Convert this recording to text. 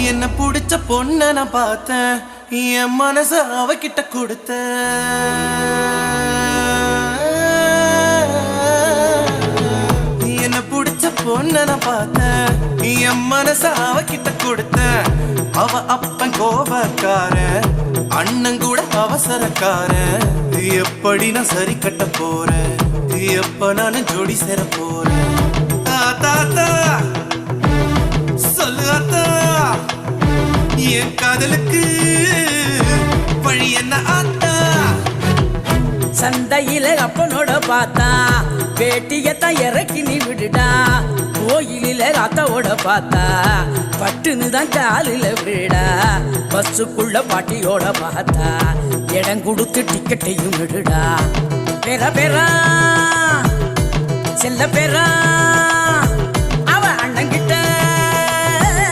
என்ன புடிச்ச பொண்ண நான் பார்த்தேன், என் மனச அவகிட்ட கொடுத்த. என்ன புடிச்ச பொண்ண நான் பார்த்தேன், என் மனச அவகிட்ட கொடுத்த. அவ அப்பன் கோபக்கார, அண்ணன் கூட அவசரக்கார. எப்படி நான் சரி கட்ட போறேன், எப்ப நான் ஜோடி சேர போறேன். தாத்தா சொல்லு அத்தா, என் காதலுக்கு வழி என்ன ஆத்தா. சந்தையில அப்பனோட பார்த்தா வேட்டியத்தான் இறக்கி நீ விடுடா. கோயிலில அத்தாவோட பார்த்தா பட்டுன்னு தான் காலில விடா. பஸ்ஸுக்குள்ள பாட்டியோட பார்த்தா இடம் கொடுத்து டிக்கெட்டையும் விடுடா. பெற பெறா செல்ல பெறா அவ அண்ணங்கிட்ட